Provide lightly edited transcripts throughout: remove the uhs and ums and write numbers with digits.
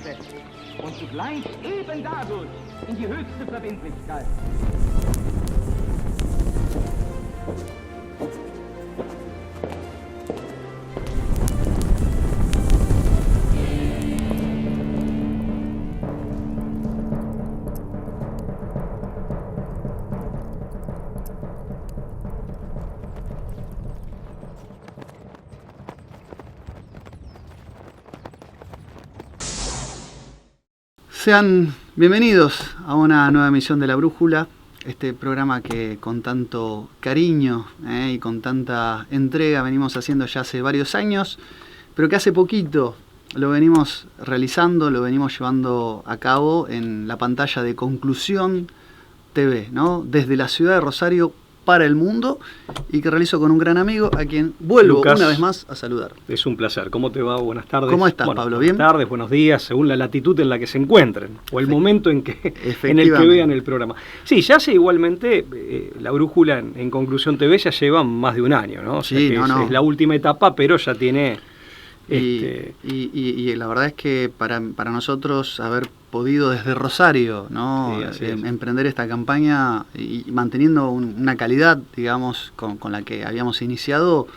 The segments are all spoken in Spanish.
gesetzt und zugleich eben dadurch in die höchste Verbindlichkeit. Sean bienvenidos a una nueva emisión de La Brújula, este programa que con tanto cariño y con tanta entrega venimos haciendo ya hace varios años, pero que hace poquito lo venimos realizando, lo venimos llevando a cabo en la pantalla de Conclusión TV, ¿no? Desde la ciudad de Rosario para el mundo, y que realizo con un gran amigo a quien vuelvo Lucas, una vez más a saludar. Es un placer. ¿Cómo te va? Buenas tardes. ¿Cómo estás, Pablo? ¿Bien? Buenas tardes, buenos días, según la latitud en la que se encuentren o el momento en el que vean el programa. Sí, ya hace igualmente La Brújula en Conclusión TV ya lleva más de un año, ¿no? O sea, sí, que es la última etapa, pero ya tiene... Y la verdad es que para nosotros haber podido desde Rosario, ¿no? Sí, emprender esta campaña y manteniendo una calidad, digamos, con la que habíamos iniciado,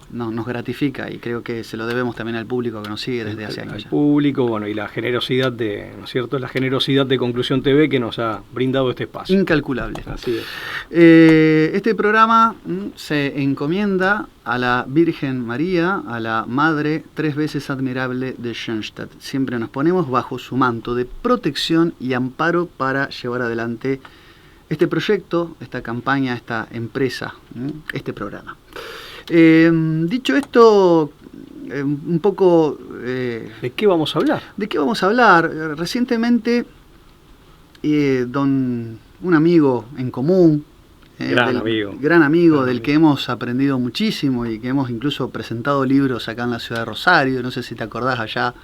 nos gratifica, y creo que se lo debemos también al público que nos sigue desde hace años. Al público, bueno, y la generosidad ¿no es cierto? La generosidad de Conclusión TV que nos ha brindado este espacio. Incalculable. Así es. Este programa se encomienda a la Virgen María, a la Madre tres veces admirable de Schoenstatt. Siempre nos ponemos bajo su manto de protección y amparo para llevar adelante este proyecto, esta campaña, esta empresa, este programa. Dicho esto, un poco... ¿De qué vamos a hablar? ¿De qué vamos a hablar? Recientemente, un amigo en común, gran amigo del que hemos aprendido muchísimo y que hemos incluso presentado libros acá en la ciudad de Rosario, no sé si te acordás allá.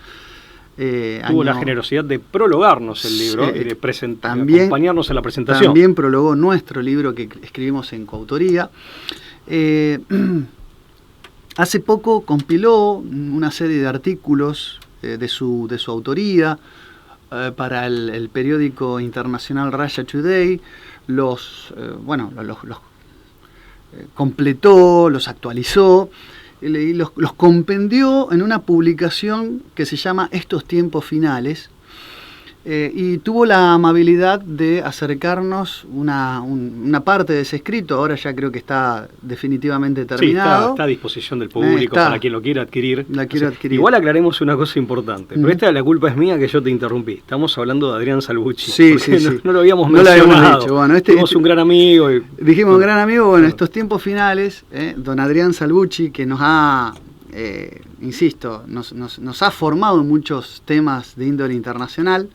Tuvo la generosidad de prologarnos el libro y de acompañarnos en la presentación. También prologó nuestro libro que escribimos en coautoría. Hace poco compiló una serie de artículos de su autoría para el periódico internacional Russia Today. Los completó, los actualizó y los compendió en una publicación que se llama Estos tiempos finales. Y tuvo la amabilidad de acercarnos una parte de ese escrito. Ahora ya creo que está definitivamente terminado. Sí, está a disposición del público para quien lo quiera adquirir. adquirir. Igual aclaremos una cosa importante, pero la culpa es mía que yo te interrumpí. Estamos hablando de Adrián Salvucci. Sí. No lo habíamos mencionado. Lo habíamos dicho. Bueno, somos un gran amigo. Dijimos un gran amigo. Bueno, estos tiempos finales, don Adrián Salvucci, que nos ha... insisto, nos ha formado en muchos temas de índole internacional.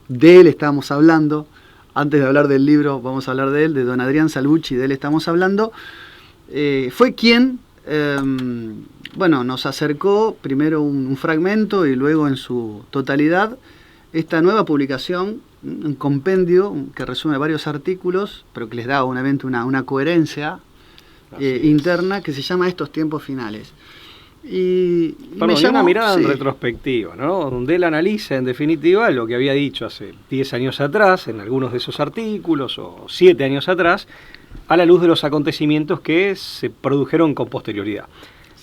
De él estamos hablando. Antes de hablar del libro, vamos a hablar de él, de don Adrián Salvucci, de él estamos hablando. Fue quien nos acercó primero un fragmento y luego en su totalidad esta nueva publicación, un compendio que resume varios artículos, pero que les da obviamente una coherencia interna, que se llama Estos tiempos finales. Y una mirada en retrospectiva, ¿no? Donde él analiza en definitiva lo que había dicho hace 10 años atrás en algunos de esos artículos, o 7 años atrás, a la luz de los acontecimientos que se produjeron con posterioridad.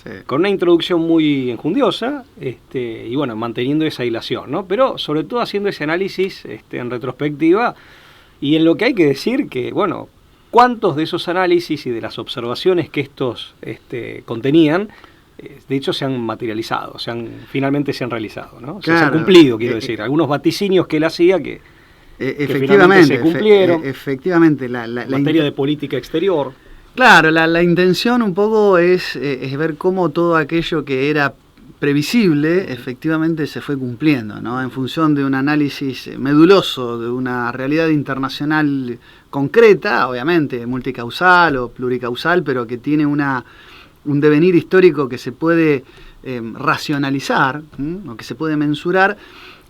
Sí. Con una introducción muy enjundiosa y manteniendo esa hilación, ¿no? Pero sobre todo haciendo ese análisis en retrospectiva, y en lo que hay que decir que, cuántos de esos análisis y de las observaciones que estos contenían, de hecho se han materializado, finalmente se han realizado, ¿no? Claro, se han cumplido, quiero decir, algunos vaticinios que él hacía que finalmente se cumplieron. Efectivamente, en materia de política exterior. Claro, la intención un poco es ver cómo todo aquello que era previsible efectivamente se fue cumpliendo, ¿no? En función de un análisis meduloso de una realidad internacional concreta, obviamente multicausal o pluricausal, pero que tiene un devenir histórico que se puede racionalizar, o que se puede mensurar.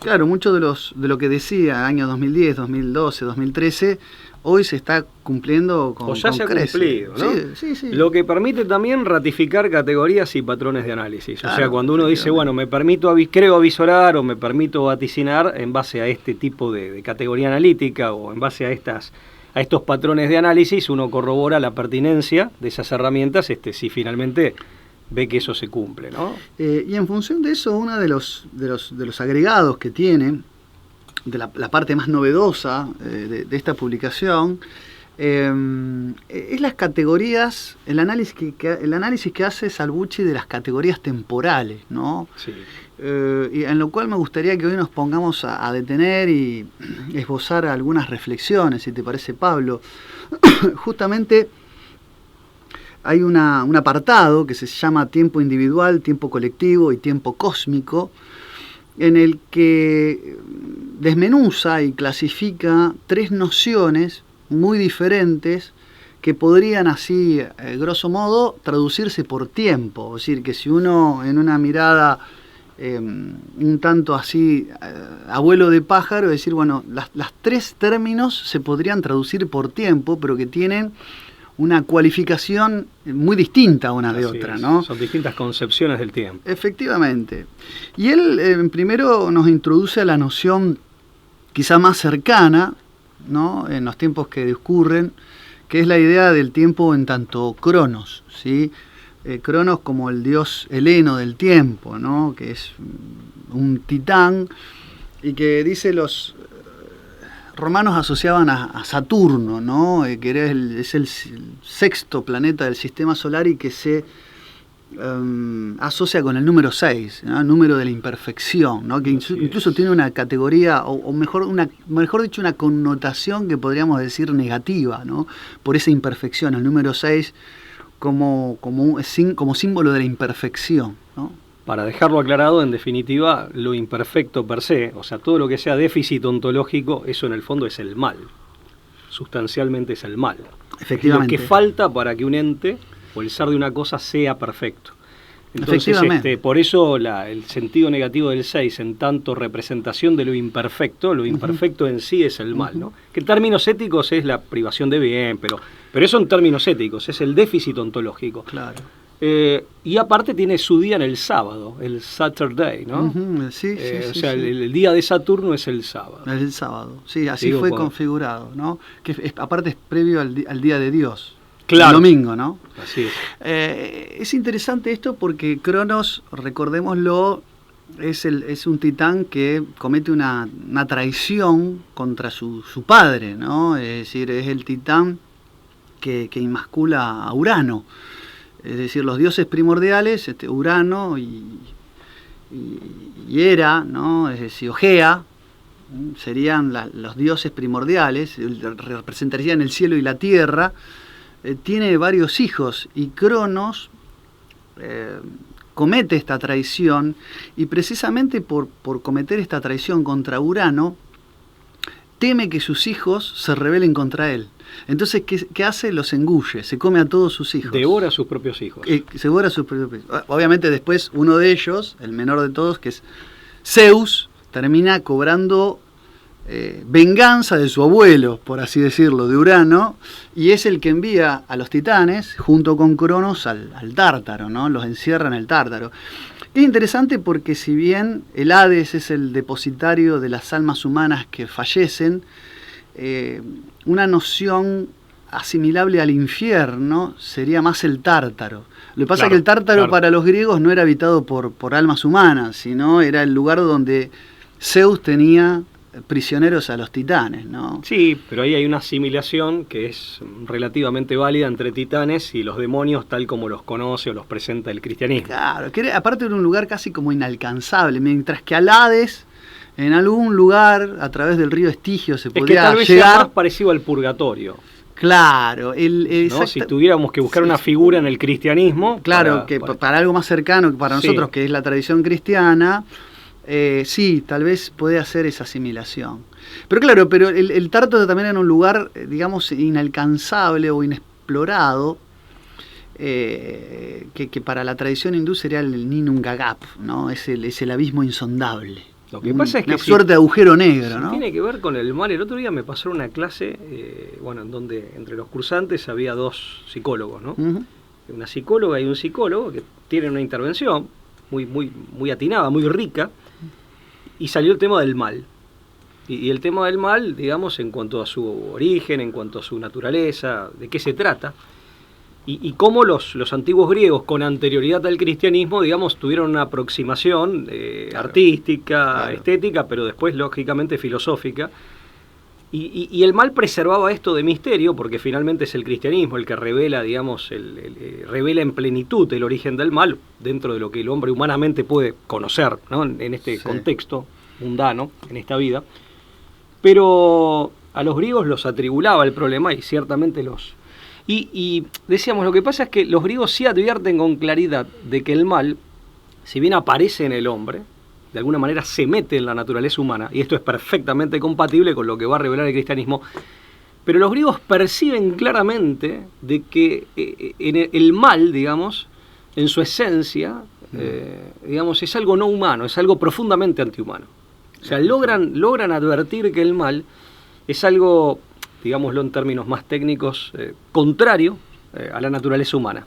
Claro, mucho de lo que decía año 2010, 2012, 2013, hoy se está cumpliendo con o ya con se ha creces. cumplido, ¿no? Sí. Lo que permite también ratificar categorías y patrones de análisis. Claro, o sea, cuando uno dice, bueno, me permito creo avisorar o me permito vaticinar en base a este tipo de categoría analítica o en base a estos patrones de análisis, uno corrobora la pertinencia de esas herramientas si finalmente ve que eso se cumple, ¿no? Y en función de eso, uno de los agregados que tiene, de la parte más novedosa de esta publicación, es las categorías, el análisis que hace Salvucci de las categorías temporales, ¿no? Sí. Y en lo cual me gustaría que hoy nos pongamos a detener y esbozar algunas reflexiones, si te parece, Pablo. Justamente hay un apartado que se llama tiempo individual, tiempo colectivo y tiempo cósmico, en el que desmenuza y clasifica 3 nociones muy diferentes que podrían así, grosso modo, traducirse por tiempo. Es decir, que si uno en una mirada un tanto así, abuelo de pájaro, decir, bueno, las 3 términos se podrían traducir por tiempo, pero que tienen una cualificación muy distinta una de otra, ¿no? Son distintas concepciones del tiempo. Efectivamente. Y él primero nos introduce a la noción quizá más cercana, ¿no?, en los tiempos que discurren, que es la idea del tiempo en tanto Cronos, ¿sí? Cronos como el dios heleno del tiempo, ¿no?, que es un titán y que dice los romanos asociaban a Saturno, ¿no?, que es el 6º planeta del sistema solar y que se asocia con el número 6, ¿no?, el número de la imperfección, ¿no?, que incluso tiene una categoría, o mejor dicho, una connotación que podríamos decir negativa, ¿no?, por esa imperfección, el número 6 como símbolo de la imperfección, ¿no? Para dejarlo aclarado, en definitiva, lo imperfecto per se, o sea, todo lo que sea déficit ontológico, eso en el fondo es el mal. Sustancialmente es el mal. Efectivamente. Es lo que falta para que un ente o el ser de una cosa sea perfecto. Entonces, por eso el sentido negativo del 6, en tanto representación de lo imperfecto en sí es el mal, ¿no? Que en términos éticos es la privación de bien, pero eso en términos éticos es el déficit ontológico. Claro. Y aparte tiene su día en el sábado, el Saturday, ¿no? Sí, o sea, el día de Saturno es el sábado. Es el sábado, sí, así fue configurado, ¿no? Que aparte es previo al día de Dios. Claro. El domingo, ¿no? Así es. Es interesante esto porque Cronos, recordémoslo, es un titán que comete una traición contra su padre, ¿no? Es decir, es el titán que inmascula a Urano. Es decir, los dioses primordiales, Urano y Hera, ¿no?, es decir, Ogea, serían los dioses primordiales, representarían el cielo y la tierra. Tiene varios hijos y Cronos comete esta traición, y precisamente por cometer esta traición contra Urano, teme que sus hijos se rebelen contra él. Entonces, ¿qué hace? Los engulle, se come a todos sus hijos. Devora a sus propios hijos. Se devora a sus propios hijos. Obviamente después uno de ellos, el menor de todos, que es Zeus, termina cobrando venganza de su abuelo, por así decirlo, de Urano, y es el que envía a los titanes, junto con Cronos, al Tártaro, ¿no? Los encierra en el Tártaro. Es interesante porque si bien el Hades es el depositario de las almas humanas que fallecen, una noción asimilable al infierno sería más el Tártaro. Lo que pasa es que el Tártaro para los griegos no era habitado por almas humanas, sino era el lugar donde Zeus tenía prisioneros a los titanes, ¿no? Sí, pero ahí hay una asimilación que es relativamente válida entre titanes y los demonios tal como los conoce o los presenta el cristianismo. Claro, que aparte era un lugar casi como inalcanzable, mientras que al Hades, en algún lugar a través del río Estigio se podía llegar. Es que tal vez sea más parecido al purgatorio. Claro, ¿no? Si tuviéramos que buscar una figura en el cristianismo. Claro, para algo más cercano para nosotros, que es la tradición cristiana, sí, tal vez puede hacer esa asimilación. Pero claro, el Tártaro también era un lugar, digamos, inalcanzable o inexplorado, que para la tradición hindú sería el Ninungagap, ¿no? Es el abismo insondable, Lo que pasa es que una suerte de agujero negro, ¿no? Tiene que ver con el mal. El otro día me pasó una clase, en donde entre los cursantes había 2 psicólogos, ¿no? Una psicóloga y un psicólogo que tienen una intervención muy atinada, muy rica, y salió el tema del mal. Y el tema del mal, digamos, en cuanto a su origen, en cuanto a su naturaleza, de qué se trata, y cómo los antiguos griegos, con anterioridad al cristianismo, digamos, tuvieron una aproximación artística, estética, pero después, lógicamente, filosófica. Y el mal preservaba esto de misterio, porque finalmente es el cristianismo el que revela, digamos, revela en plenitud el origen del mal, dentro de lo que el hombre humanamente puede conocer, ¿no? En este contexto mundano, en esta vida. Pero a los griegos los atribulaba el problema, y ciertamente Y decíamos, lo que pasa es que los griegos sí advierten con claridad de que el mal, si bien aparece en el hombre, de alguna manera se mete en la naturaleza humana, y esto es perfectamente compatible con lo que va a revelar el cristianismo, pero los griegos perciben claramente de que el mal, digamos, en su esencia, digamos, es algo no humano, es algo profundamente antihumano. O sea, logran advertir que el mal es algo, digámoslo en términos más técnicos, contrario a la naturaleza humana.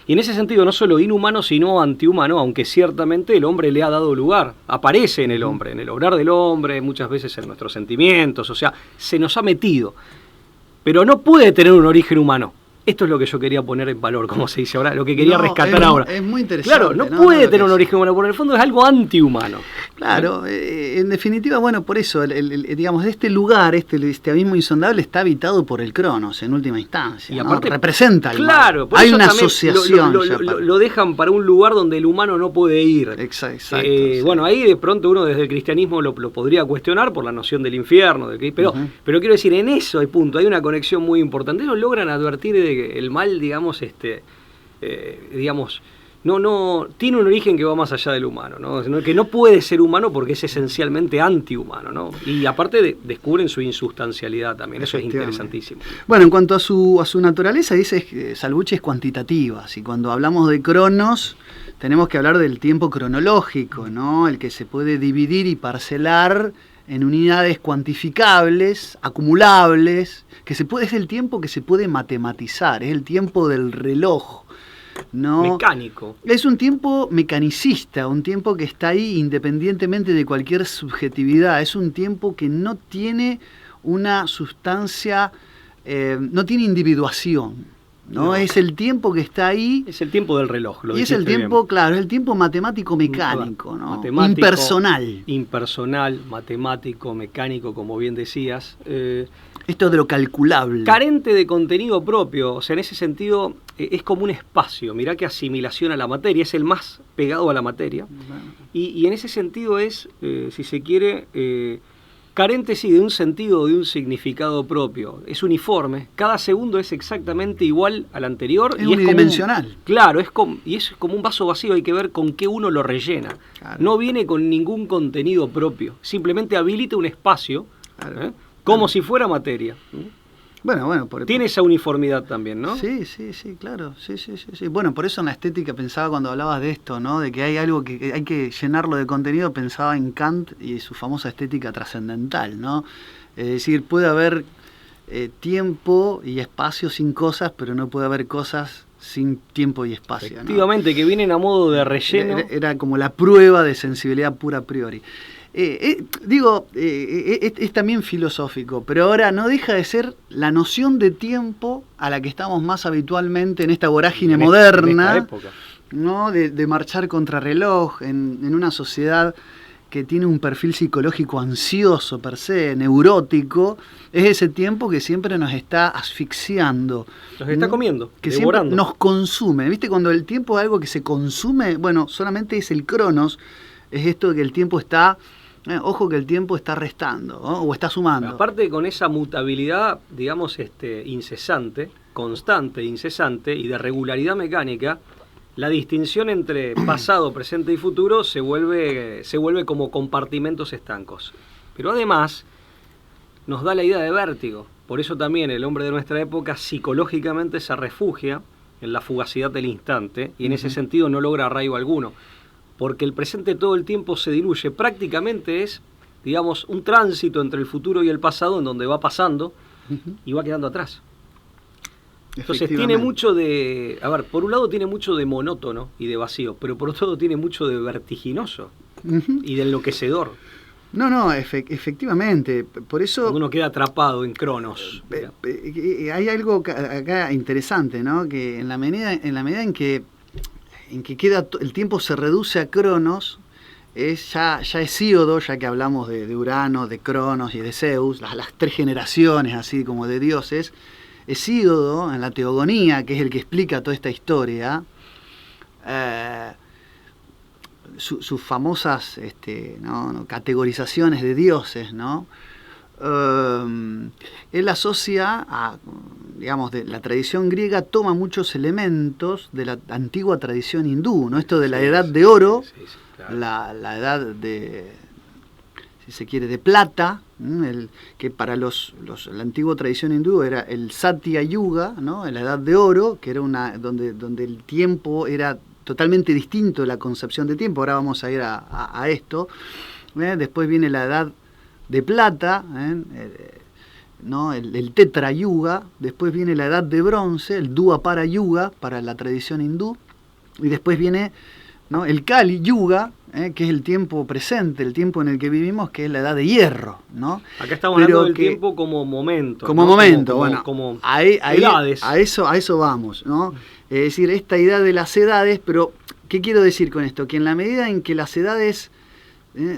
Y en ese sentido no solo inhumano, sino antihumano, aunque ciertamente el hombre le ha dado lugar, aparece en el hombre, en el obrar del hombre, muchas veces en nuestros sentimientos, o sea, se nos ha metido. Pero no puede tener un origen humano. Esto es lo que yo quería poner en valor, como se dice ahora, lo que quería rescatar ahora. Es muy interesante. Claro, no puede tener un origen humano, porque en el fondo es algo antihumano. Claro, en definitiva, bueno, por eso, digamos, este lugar, este abismo insondable está habitado por el Cronos, en última instancia. Y aparte, ¿no? Representa el mal. Por hay eso una asociación. Lo dejan para un lugar donde el humano no puede ir. Exacto. Sí. Bueno, ahí de pronto uno desde el cristianismo lo podría cuestionar por la noción del infierno, pero quiero decir, en eso hay punto, hay una conexión muy importante. Ellos logran advertir de que el mal, digamos, no tiene un origen que va más allá del humano, ¿no? Que no puede ser humano porque es esencialmente antihumano, ¿no? Y aparte descubren su insustancialidad también, eso es interesantísimo. Bueno, en cuanto a su naturaleza, dice que Salvucci es cuantitativa, y cuando hablamos de cronos tenemos que hablar del tiempo cronológico, ¿no? El que se puede dividir y parcelar en unidades cuantificables, acumulables, es el tiempo que se puede matematizar, es el tiempo del reloj, ¿no? Mecánico. Es un tiempo mecanicista, un tiempo que está ahí independientemente de cualquier subjetividad, es un tiempo que no tiene una sustancia, no tiene individuación. No, es el tiempo que está ahí. Es el tiempo del reloj. Y es el tiempo, bien. Claro, es el tiempo matemático-mecánico, ¿no? Impersonal. Impersonal, matemático, mecánico, como bien decías. Esto de lo calculable. Carente de contenido propio, o sea, en ese sentido es como un espacio. Mirá qué asimilación a la materia, es el más pegado a la materia. Bueno. Y en ese sentido es, si se quiere, carente sí de un sentido, de un significado propio. Es uniforme, cada segundo es exactamente igual al anterior. Es unidimensional. Claro, es como un vaso vacío, hay que ver con qué uno lo rellena. Claro. No viene con ningún contenido propio, simplemente habilita un espacio, claro. Como si fuera materia. Bueno, tiene esa uniformidad también, ¿no? Sí, claro. Sí. Bueno, por eso en la estética pensaba cuando hablabas de esto, ¿no? De que hay algo que hay que llenarlo de contenido, pensaba en Kant y su famosa estética trascendental, ¿no? Es decir, puede haber tiempo y espacio sin cosas, pero no puede haber cosas sin tiempo y espacio. Efectivamente, ¿no? Que vienen a modo de relleno. Era como la prueba de sensibilidad pura a priori. Es también filosófico, pero ahora no deja de ser la noción de tiempo a la que estamos más habitualmente en esta vorágine moderna, en esta época, ¿no? De marchar contra reloj en una sociedad que tiene un perfil psicológico ansioso per se, neurótico. Es ese tiempo que siempre nos está asfixiando. Nos está comiendo, que devorando. Siempre nos consume. ¿Viste? Cuando el tiempo es algo que se consume, bueno, solamente es el cronos, es esto de que el tiempo está... ojo que el tiempo está restando, ¿no? O está sumando. Aparte con esa mutabilidad, digamos, incesante, constante, incesante y de regularidad mecánica, la distinción entre pasado, presente y futuro se vuelve como compartimentos estancos. Pero además nos da la idea de vértigo. Por eso también el hombre de nuestra época psicológicamente se refugia en la fugacidad del instante y en ese sentido no logra arraigo alguno. porque el presente todo el tiempo se diluye. Prácticamente es, digamos, un tránsito entre el futuro y el pasado en donde va pasando y va quedando atrás. Entonces tiene mucho de, a ver, por un lado tiene mucho de monótono y de vacío, pero por otro lado tiene mucho de vertiginoso y de enloquecedor. No, efectivamente, por eso... Cuando uno queda atrapado en Cronos. Hay algo acá interesante, ¿no? Que en la medida en que queda el tiempo se reduce a Cronos, ya es Hesíodo, ya que hablamos de Urano, de Cronos y de Zeus, las tres generaciones así como de dioses. Hesíodo, en la Teogonía, que es el que explica toda esta historia, sus famosas categorizaciones de dioses, ¿no? Él asocia a, digamos, de la tradición griega, toma muchos elementos de la antigua tradición hindú, ¿no? Esto de la edad de oro, claro. la edad de, si se quiere, de plata, que para la antigua tradición hindú era el Satya Yuga, ¿no? La edad de oro, que era donde el tiempo era totalmente distinto de la concepción de tiempo. Ahora vamos a ir a esto. Después viene la edad de plata, ¿no? el Tetra Yuga. Después viene la edad de bronce, el Dwapara Yuga para la tradición hindú. Y después viene, ¿no? el Kali Yuga, que es el tiempo presente, el tiempo en el que vivimos, que es la edad de hierro, ¿no? Acá estamos hablando del tiempo como momento. Como ¿no? momento, como edades. A eso vamos, ¿no? Es decir, esta idea de las edades, pero ¿qué quiero decir con esto? Que en la medida en que las edades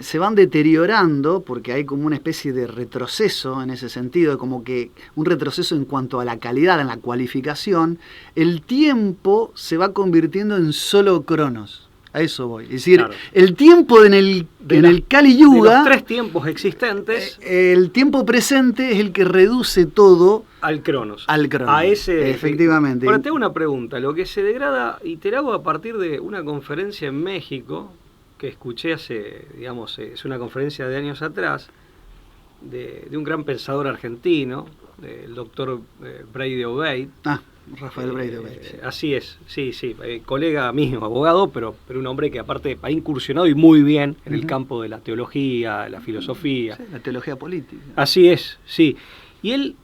se van deteriorando, porque hay como una especie de retroceso en ese sentido, como que un retroceso en cuanto a la calidad, en la cualificación, el tiempo se va convirtiendo en solo cronos. A eso voy. Es decir, claro. El tiempo en el Kali Yuga, de los tres tiempos existentes, el tiempo presente es el que reduce todo al Cronos. A ese, efectivamente. Ahora te hago una pregunta. Lo que se degrada, y te la hago a partir de una conferencia en México, que escuché hace, digamos, es una conferencia de años atrás, de un gran pensador argentino, el doctor Brady Obeid. Rafael Brady Obeid. Así es, sí, colega mío, abogado, pero un hombre que aparte ha incursionado y muy bien en el campo de la teología, la filosofía. Sí, la teología política. Así es, sí. Y él,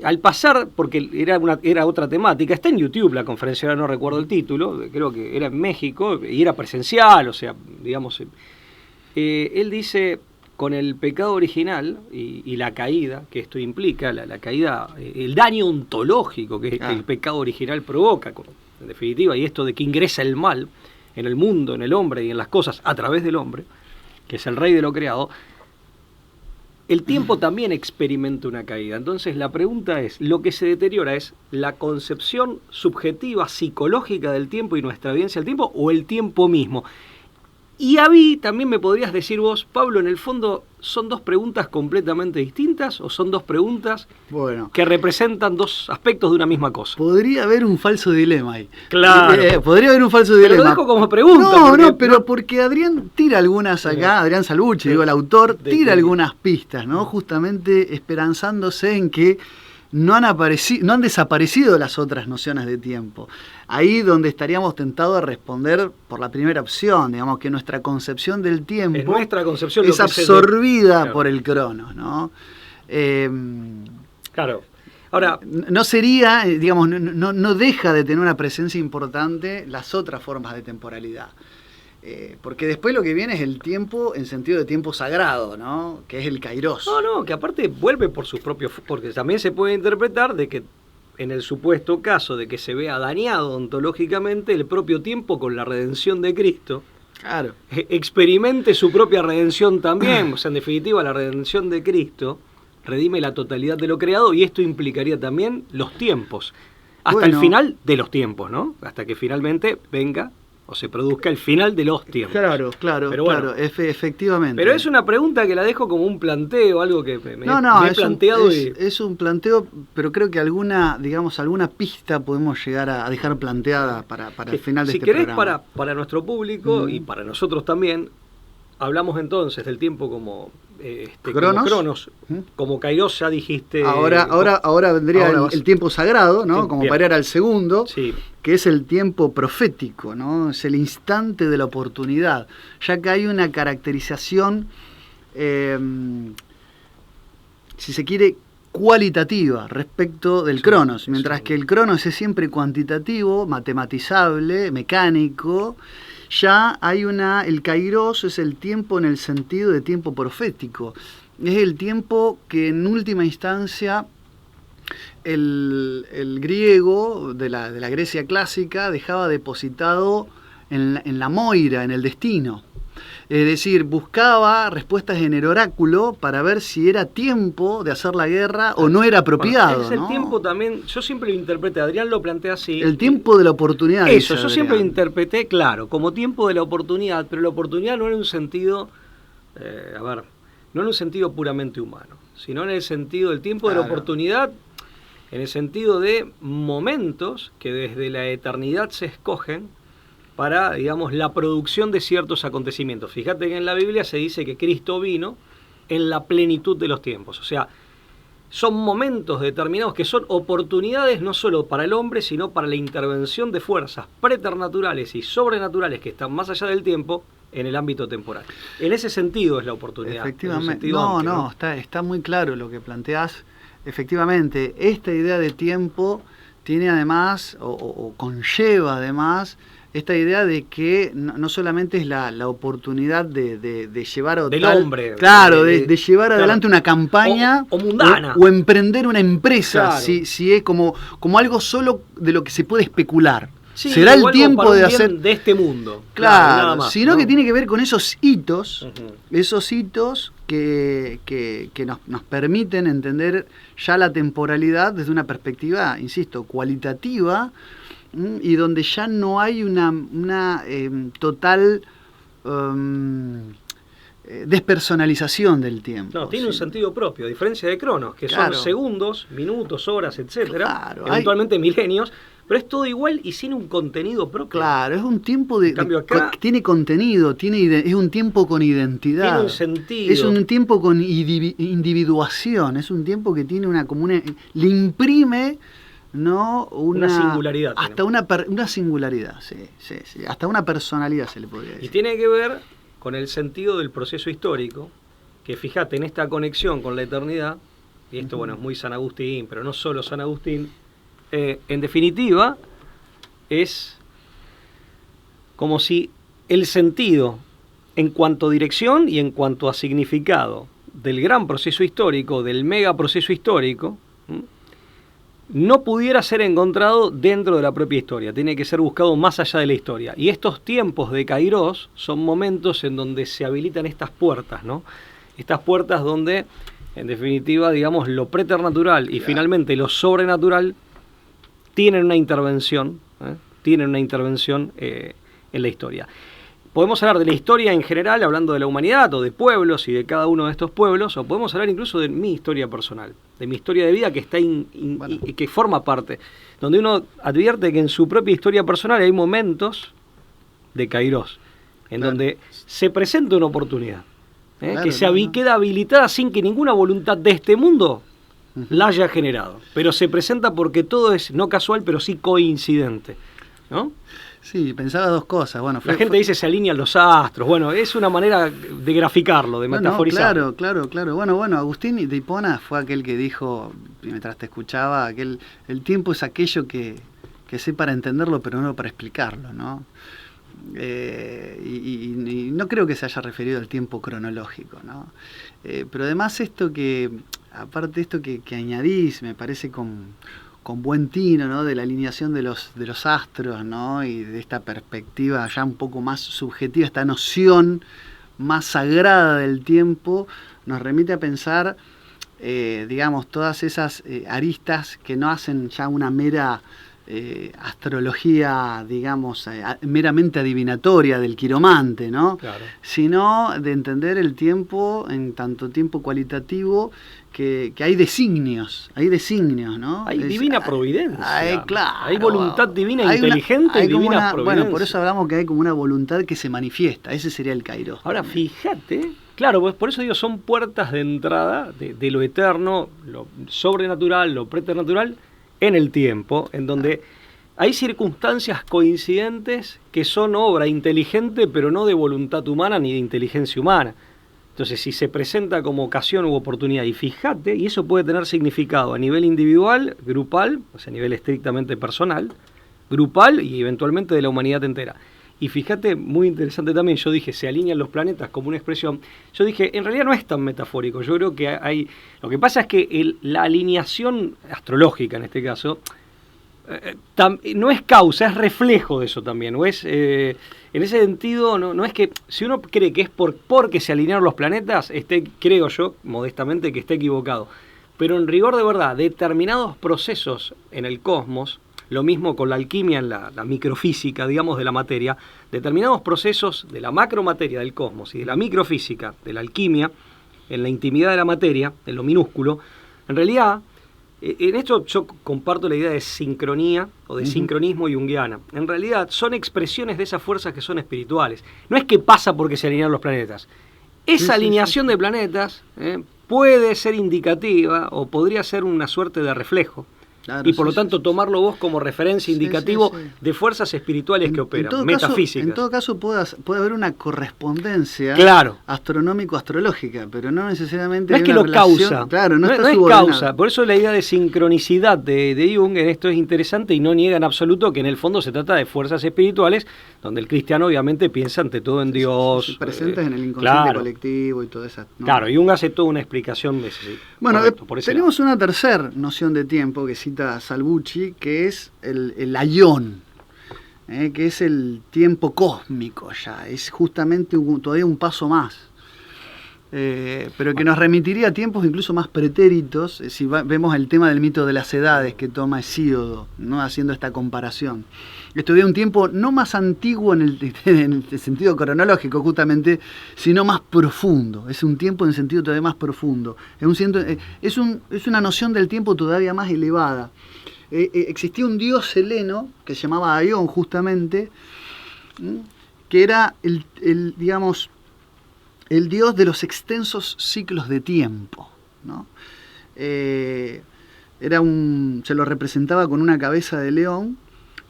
al pasar, porque era otra temática, está en YouTube la conferencia, ahora no recuerdo el título, creo que era en México y era presencial, o sea, digamos, él dice, con el pecado original y la caída que esto implica, la caída, el daño ontológico que el pecado original provoca, en definitiva, y esto de que ingresa el mal en el mundo, en el hombre y en las cosas a través del hombre, que es el rey de lo creado, el tiempo también experimenta una caída. Entonces la pregunta es, ¿lo que se deteriora es la concepción subjetiva, psicológica del tiempo y nuestra evidencia del tiempo, o el tiempo mismo? Y a mí también me podrías decir vos, Pablo, en el fondo, ¿son dos preguntas completamente distintas o son dos preguntas que representan dos aspectos de una misma cosa? Podría haber un falso dilema ahí. Claro. Podría haber un falso dilema. Pero lo dejo como pregunta. Pero porque Adrián tira algunas acá, Adrián Salvucci, el autor, tira algunas pistas, ¿no? Justamente esperanzándose en que no han desaparecido las otras nociones de tiempo. Ahí donde estaríamos tentados a responder por la primera opción, digamos que nuestra concepción del tiempo es absorbida por el cronos, ¿no? Claro. Ahora, no sería, digamos, no deja de tener una presencia importante las otras formas de temporalidad. Porque después lo que viene es el tiempo en sentido de tiempo sagrado, ¿no? Que es el kairos. No, que aparte vuelve por sus propios... Porque también se puede interpretar de que en el supuesto caso de que se vea dañado ontológicamente el propio tiempo con la redención de Cristo, claro, experimente su propia redención también. O sea, en definitiva, la redención de Cristo redime la totalidad de lo creado y esto implicaría también los tiempos. Hasta el final de los tiempos, ¿no? Hasta que finalmente venga o se produzca el final de los tiempos. Claro, efectivamente. Pero es una pregunta que la dejo como un planteo, algo que me he planteado. Es un planteo, pero creo que alguna pista podemos llegar a dejar planteada para el final de este programa. Si querés, para nuestro público y para nosotros también, hablamos entonces del tiempo como Cronos. como Cronos, como Kairos ya dijiste. Ahora vendría ahora el tiempo sagrado, ¿no? Sí, Como bien. para ir al segundo, Sí. que es el tiempo profético, ¿no? Es el instante de la oportunidad, ya que hay una caracterización, si se quiere, cualitativa respecto del Cronos, mientras que el Cronos es siempre cuantitativo, matematizable, mecánico. Ya hay el Kairos es el tiempo en el sentido de tiempo profético. Es el tiempo que en última instancia el griego de la Grecia clásica dejaba depositado en la moira, en el destino. Es decir, buscaba respuestas en el oráculo para ver si era tiempo de hacer la guerra o no era apropiado. Bueno, es el ¿no? tiempo también, yo siempre lo interpreté, Adrián lo plantea así. El tiempo de la oportunidad. Eso, dice yo siempre lo Adrián. interpreté, claro, como tiempo de la oportunidad, pero la oportunidad no en un sentido, no en un sentido puramente humano, sino en el sentido del tiempo de la Claro. oportunidad, en el sentido de momentos que desde la eternidad se escogen para, digamos, la producción de ciertos acontecimientos. Fíjate que en la Biblia se dice que Cristo vino en la plenitud de los tiempos, o sea, son momentos determinados que son oportunidades no solo para el hombre, sino para la intervención de fuerzas preternaturales y sobrenaturales que están más allá del tiempo en el ámbito temporal. En ese sentido es la oportunidad. Efectivamente. En un sentido amplio, No, está muy claro lo que planteás. Efectivamente, esta idea de tiempo tiene además, o conlleva además, esta idea de que no solamente es la oportunidad de llevar a del hombre. Claro, de llevar claro, adelante una campaña o mundana. o emprender una empresa, Claro. si es como algo solo de lo que se puede especular. Sí, será el o algo tiempo para un de bien hacer de este mundo. Claro, nada más, sino ¿no? que tiene que ver con esos hitos, Ujú. esos hitos que nos permiten entender ya la temporalidad desde una perspectiva, insisto, cualitativa, y donde ya no hay una total despersonalización del tiempo. No, tiene un sentido propio, a diferencia de Cronos, que Claro. son segundos, minutos, horas, etcétera, Claro, eventualmente milenios, pero es todo igual y sin un contenido propio. Claro, es un tiempo En cambio acá- tiene contenido, es un tiempo con identidad. Tiene un sentido. Es un tiempo con individuación, es un tiempo que tiene le imprime, ¿no? Una singularidad Hasta una singularidad, sí, hasta una personalidad se le podría Y decir. tiene que ver con el sentido del proceso histórico, que fíjate en esta conexión con la eternidad, y esto bueno es muy San Agustín, pero no solo San Agustín, en definitiva es como si el sentido en cuanto a dirección y en cuanto a significado del gran proceso histórico, del mega proceso histórico, no pudiera ser encontrado dentro de la propia historia, tiene que ser buscado más allá de la historia. Y estos tiempos de Kairos son momentos en donde se habilitan estas puertas, ¿no? Estas puertas donde, en definitiva, digamos, lo preternatural y finalmente lo sobrenatural tienen una intervención, en la historia. Podemos hablar de la historia en general, hablando de la humanidad o de pueblos y de cada uno de estos pueblos, o podemos hablar incluso de mi historia personal, de mi historia de vida que está y que forma parte, donde uno advierte que en su propia historia personal hay momentos de Kairos, en donde se presenta una oportunidad, que queda habilitada sin que ninguna voluntad de este mundo la haya generado, pero se presenta porque todo es no casual, pero sí coincidente, ¿no? Sí, pensaba dos cosas. Bueno, La gente dice se alinean los astros. Bueno, es una manera de graficarlo, de metaforizarlo. Claro. Bueno, Agustín de Hipona fue aquel que dijo, mientras te escuchaba, el tiempo es aquello que sé para entenderlo, pero no para explicarlo, ¿no? Y no creo que se haya referido al tiempo cronológico, ¿no? Pero además aparte de esto que añadís, me parece con buen tino, ¿no? De la alineación de los astros, ¿no? Y de esta perspectiva ya un poco más subjetiva, esta noción más sagrada del tiempo, nos remite a pensar, digamos, todas esas aristas que no hacen ya una mera astrología, digamos, meramente adivinatoria del quiromante, ¿no? Claro. Sino de entender el tiempo en tanto tiempo cualitativo que hay designios, ¿no? Hay divina providencia. Claro, hay voluntad divina hay inteligente y divina providencia. Bueno, por eso hablamos que hay como una voluntad que se manifiesta, ese sería el Kairos. Ahora, fíjate, claro, pues por eso digo, son puertas de entrada de lo eterno, lo sobrenatural, lo preternatural, en el tiempo, en donde hay circunstancias coincidentes que son obra inteligente, pero no de voluntad humana ni de inteligencia humana. Entonces, si se presenta como ocasión u oportunidad, y fíjate, y eso puede tener significado a nivel individual, grupal, o sea, a nivel estrictamente personal, grupal y eventualmente de la humanidad entera. Y fíjate, muy interesante también, yo dije, se alinean los planetas como una expresión. Yo dije, en realidad no es tan metafórico, yo creo que hay... Lo que pasa es que la alineación astrológica, en este caso, no es causa, es reflejo de eso también. O es, en ese sentido, no es que, si uno cree que es porque se alinearon los planetas, creo yo, modestamente, que esté equivocado. Pero en rigor de verdad, determinados procesos en el cosmos, lo mismo con la alquimia en la microfísica, digamos, de la materia, determinados procesos de la macromateria del cosmos y de la microfísica, de la alquimia, en la intimidad de la materia, en lo minúsculo, en realidad, en esto yo comparto la idea de sincronía o de sincronismo junguiana. En realidad son expresiones de esas fuerzas que son espirituales. No es que pasa porque se alinearon los planetas. Esa alineación de planetas puede ser indicativa o podría ser una suerte de reflejo. Claro, y por lo tanto tomarlo vos como referencia indicativo de fuerzas espirituales que operan, metafísicas. En todo caso puede haber una correspondencia astronómico-astrológica, pero no necesariamente... No es que lo causa, claro, no es causa. Por eso la idea de sincronicidad de Jung en esto es interesante y no niega en absoluto que en el fondo se trata de fuerzas espirituales, donde el cristiano obviamente piensa ante todo en Dios. Presentes en el inconsciente colectivo y todo eso. ¿No? Claro, Jung hace toda una explicación de ese. Bueno, tenemos una tercera noción de tiempo que cita Salvucci, que es el aion, que es el tiempo cósmico ya, es justamente todavía un paso más, pero que nos remitiría a tiempos incluso más pretéritos, si vemos el tema del mito de las edades que toma Hesíodo, ¿no? Haciendo esta comparación. Esto de un tiempo no más antiguo en el sentido cronológico justamente, sino más profundo. Es un tiempo en sentido todavía más profundo. Es una noción del tiempo todavía más elevada. Existía un dios heleno que se llamaba Aion justamente, que era el dios de los extensos ciclos de tiempo, ¿no? Se lo representaba con una cabeza de león,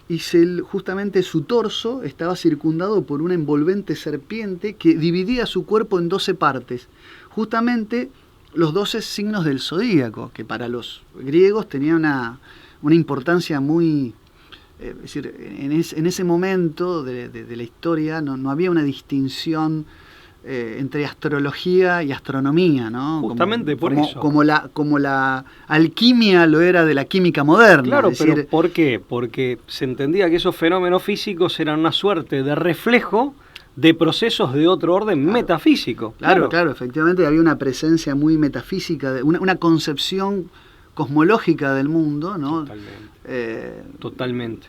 y justamente su torso estaba circundado por una envolvente serpiente que dividía su cuerpo en 12 partes. Justamente los 12 signos del zodíaco, que para los griegos tenía una importancia muy... es decir, en ese momento de la historia no había una distinción entre astrología y astronomía, ¿no? Justamente por eso. Como la alquimia lo era de la química moderna. Claro, es decir, pero ¿por qué? Porque se entendía que esos fenómenos físicos eran una suerte de reflejo de procesos de otro orden metafísico. Claro, efectivamente había una presencia muy metafísica, una concepción cosmológica del mundo, ¿no? Totalmente.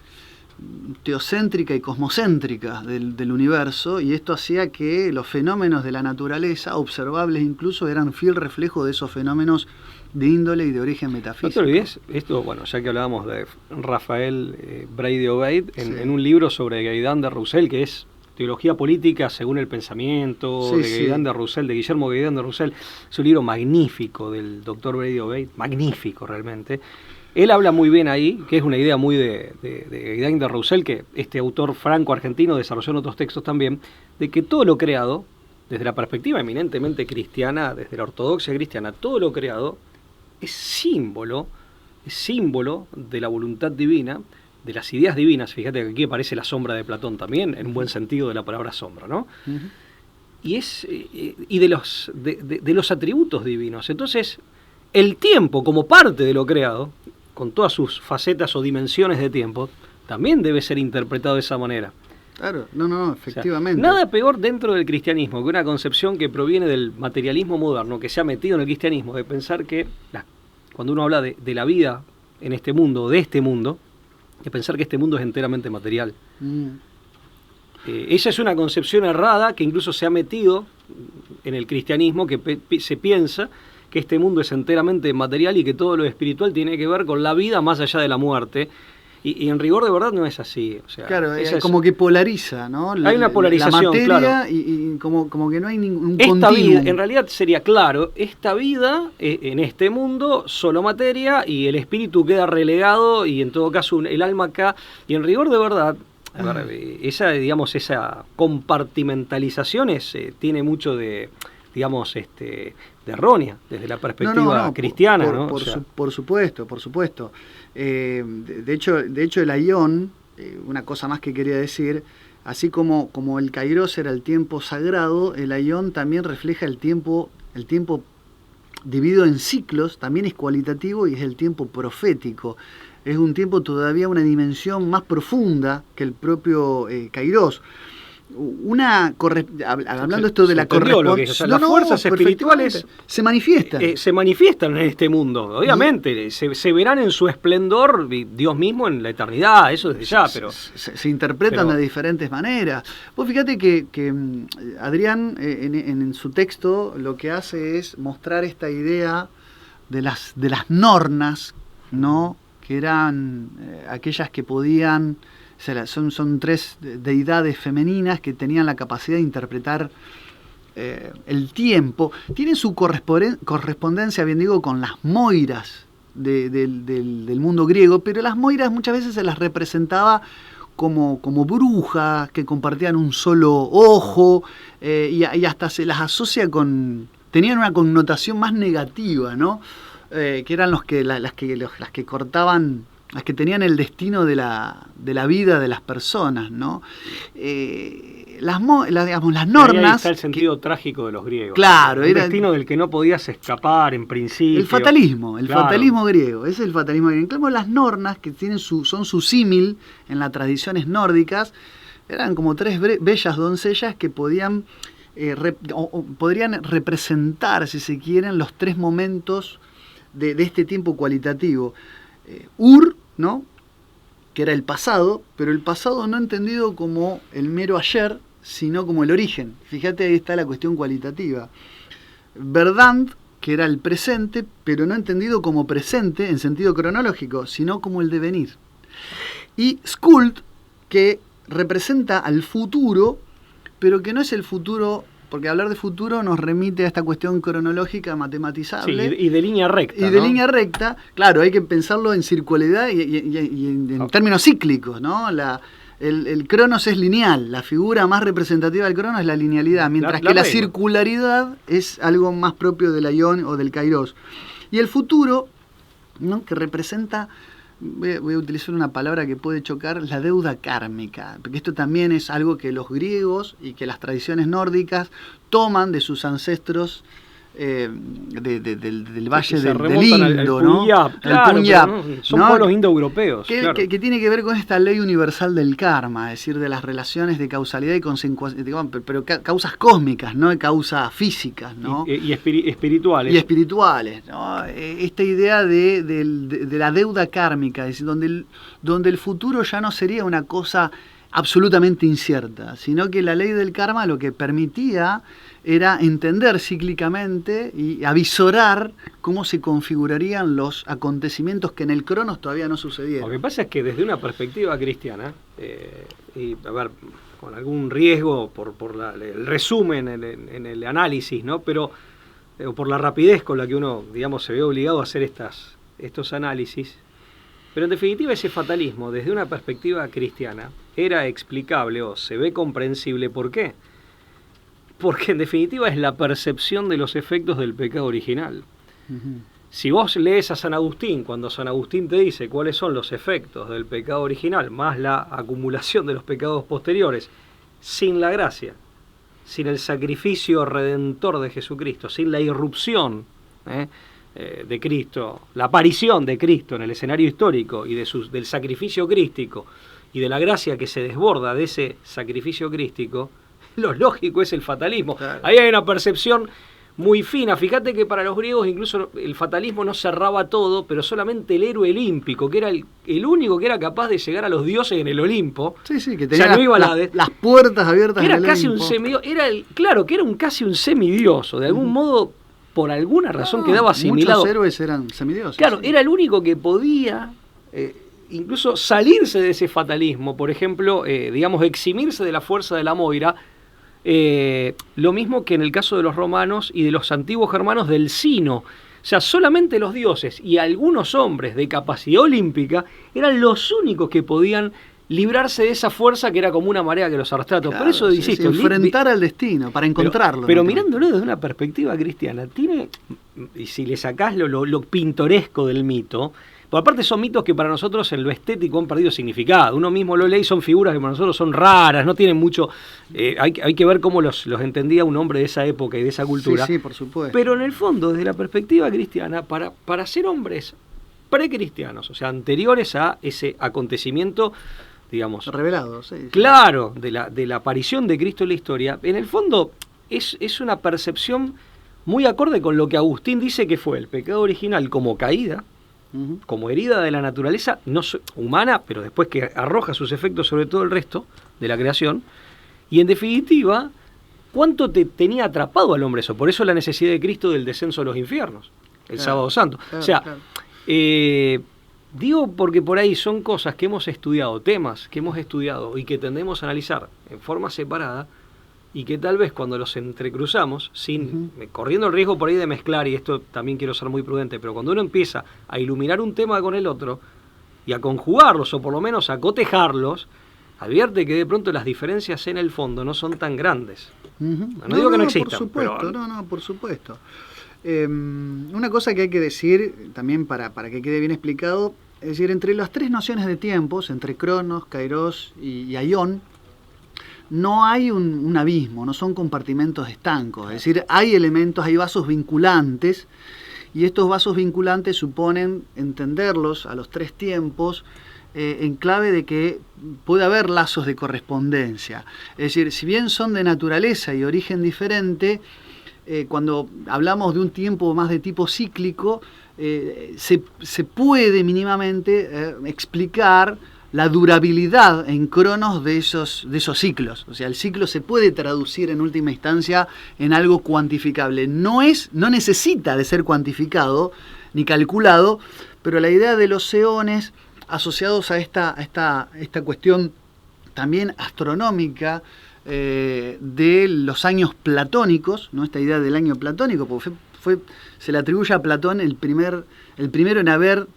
Teocéntrica y cosmocéntrica del universo, y esto hacía que los fenómenos de la naturaleza, observables incluso, eran fiel reflejo de esos fenómenos de índole y de origen metafísico. No te olvides, esto, bueno, ya que hablábamos de Rafael Brady-Obeid, en un libro sobre Gaidán de Roussel, que es Teología Política según el Pensamiento, Gaidán de Roussel, de Guillermo Gaidán de Roussel, es un libro magnífico del doctor Brady-Obeid, magnífico realmente. Él habla muy bien ahí, que es una idea muy de Gaidán de Roussel, que este autor franco-argentino desarrolló en otros textos también, de que todo lo creado, desde la perspectiva eminentemente cristiana, desde la ortodoxia cristiana, todo lo creado es símbolo de la voluntad divina, de las ideas divinas. Fíjate que aquí aparece la sombra de Platón también, en un buen sentido de la palabra sombra, ¿no? Y de los atributos divinos. Entonces, el tiempo como parte de lo creado, con todas sus facetas o dimensiones de tiempo, también debe ser interpretado de esa manera. Claro, efectivamente. O sea, nada peor dentro del cristianismo que una concepción que proviene del materialismo moderno, que se ha metido en el cristianismo, de pensar que cuando uno habla de la vida en este mundo, de este mundo, de pensar que este mundo es enteramente material. Mm. Esa es una concepción errada que incluso se ha metido en el cristianismo, que se piensa que este mundo es enteramente material y que todo lo espiritual tiene que ver con la vida más allá de la muerte. Y en rigor de verdad no es así. O sea, claro, como que polariza, ¿no? Hay una polarización, la materia, claro. Y como que no hay ningún esta continuum. vida, en realidad sería claro, esta vida en este mundo solo materia y el espíritu queda relegado y en todo caso el alma acá. Y en rigor de verdad, a ver, esa compartimentalización tiene mucho de, digamos, de errónea desde la perspectiva cristiana, ¿no? Por supuesto. De hecho el Aión, una cosa más que quería decir, así como el Kairos era el tiempo sagrado, el Aión también refleja el tiempo dividido en ciclos, también es cualitativo y es el tiempo profético. Es un tiempo todavía una dimensión más profunda que el propio Kairos. Hablando esto de la correspondencia, las fuerzas espirituales se manifiestan. Se manifiestan en este mundo, obviamente, se verán en su esplendor Dios mismo en la eternidad, eso desde ya, pero se interpretan de diferentes maneras. Vos fíjate que Adrián en su texto lo que hace es mostrar esta idea de las nornas, ¿no? Que eran aquellas que podían. Son tres deidades femeninas que tenían la capacidad de interpretar el tiempo. Tienen su correspondencia, bien digo, con las moiras del mundo griego, pero las moiras muchas veces se las representaba como brujas que compartían un solo ojo y hasta se las asocia tenían una connotación más negativa, ¿no? Que eran las que cortaban, las que tenían el destino de la vida de las personas, ¿no? Las nornas... Ahí está el sentido trágico de los griegos. Claro. El destino del que no podías escapar en principio. El fatalismo griego. Ese es el fatalismo griego. En cambio, las nornas, que son su símil en las tradiciones nórdicas, eran como tres bellas doncellas que podrían representar, si se quieren, los tres momentos de este tiempo cualitativo. ¿no? Que era el pasado, pero el pasado no entendido como el mero ayer, sino como el origen. Fíjate, ahí está la cuestión cualitativa. Verdant, que era el presente, pero no entendido como presente en sentido cronológico, sino como el devenir. Y Skuld, que representa al futuro, pero que no es el futuro, porque hablar de futuro nos remite a esta cuestión cronológica matematizable. Sí, y de línea recta. Y de línea recta, claro, hay que pensarlo en circularidad y en términos cíclicos, ¿no? El cronos es lineal, la figura más representativa del cronos es la linealidad, mientras que la circularidad es algo más propio del Aión o del Kairos. Y el futuro, ¿no? Que representa, voy a utilizar una palabra que puede chocar, la deuda kármica, porque esto también es algo que los griegos y que las tradiciones nórdicas toman de sus ancestros del valle del Indo, ¿no? Claro, Punjab, son pueblos indoeuropeos. Que tiene que ver con esta ley universal del karma, es decir, de las relaciones de causalidad y consecuencia, pero causas cósmicas, no causas físicas, ¿no? Y espirituales. Y espirituales, ¿no? Esta idea de la deuda kármica, es decir, donde el futuro ya no sería una cosa absolutamente incierta, sino que la ley del karma lo que permitía era entender cíclicamente y avisorar cómo se configurarían los acontecimientos que en el Cronos todavía no sucedieron. Lo que pasa es que desde una perspectiva cristiana, y a ver, con algún riesgo por el resumen en el análisis, ¿no? Pero por la rapidez con la que uno, digamos, se ve obligado a hacer estos análisis, pero en definitiva ese fatalismo desde una perspectiva cristiana era explicable o se ve comprensible. ¿Por qué? Porque en definitiva es la percepción de los efectos del pecado original. Uh-huh. Si vos lees a San Agustín, cuando San Agustín te dice cuáles son los efectos del pecado original, más la acumulación de los pecados posteriores, sin la gracia, sin el sacrificio redentor de Jesucristo, sin la irrupción de Cristo, la aparición de Cristo en el escenario histórico y del sacrificio crístico y de la gracia que se desborda de ese sacrificio crístico, lo lógico es el fatalismo. Claro. Ahí hay una percepción muy fina. Fíjate que para los griegos incluso el fatalismo no cerraba todo, pero solamente el héroe olímpico, que era el único que era capaz de llegar a los dioses en el Olimpo. Sí, que tenía no iba las puertas abiertas. Era en el casi Olimpo. un semidios, claro, que era casi un semidioso, de algún modo, por alguna razón quedaba asimilado. Muchos héroes eran semidioses. Claro, era el único que podía incluso salirse de ese fatalismo, por ejemplo, digamos, eximirse de la fuerza de la Moira. Lo mismo que en el caso de los romanos y de los antiguos germanos del Sino. O sea, solamente los dioses y algunos hombres de capacidad olímpica eran los únicos que podían librarse de esa fuerza que era como una marea que los arrastraba. Claro, por eso, insisto, enfrentar al destino, para encontrarlo. Pero mirándolo desde una perspectiva cristiana, tiene, y si le sacás lo pintoresco del mito, porque aparte son mitos que para nosotros en lo estético han perdido significado. Uno mismo lo lee y son figuras que para nosotros son raras, no tienen mucho... hay que ver cómo los entendía un hombre de esa época y de esa cultura. Sí, por supuesto. Pero en el fondo, desde la perspectiva cristiana, para ser hombres precristianos, o sea, anteriores a ese acontecimiento, digamos... Revelado, sí. Claro, de la aparición de Cristo en la historia, en el fondo es una percepción muy acorde con lo que Agustín dice que fue el pecado original como caída, como herida de la naturaleza no humana, pero después que arroja sus efectos sobre todo el resto de la creación, y en definitiva, ¿cuánto tenía atrapado al hombre eso? Por eso la necesidad de Cristo del descenso a los infiernos, el Sábado Santo. O sea, digo porque por ahí son cosas que hemos estudiado, temas que hemos estudiado y que tendemos a analizar en forma separada, y que tal vez cuando los entrecruzamos, corriendo el riesgo por ahí de mezclar, y esto también quiero ser muy prudente, pero cuando uno empieza a iluminar un tema con el otro y a conjugarlos, o por lo menos a cotejarlos, advierte que de pronto las diferencias en el fondo no son tan grandes. No digo que no existan, por supuesto, pero... por supuesto. Una cosa que hay que decir, también para que quede bien explicado, es decir, entre las tres nociones de tiempos, entre Cronos, Kairos y Aion, no hay un abismo, no son compartimentos estancos, es decir, hay elementos, hay vasos vinculantes, y estos vasos vinculantes suponen entenderlos a los tres tiempos en clave de que puede haber lazos de correspondencia. Es decir, si bien son de naturaleza y origen diferente, cuando hablamos de un tiempo más de tipo cíclico, se puede mínimamente explicar la durabilidad en Cronos de esos ciclos. O sea, el ciclo se puede traducir en última instancia en algo cuantificable. No necesita de ser cuantificado ni calculado, pero la idea de los eones asociados a esta cuestión también astronómica de los años platónicos, ¿no? Esta idea del año platónico, porque se le atribuye a Platón el primero en haber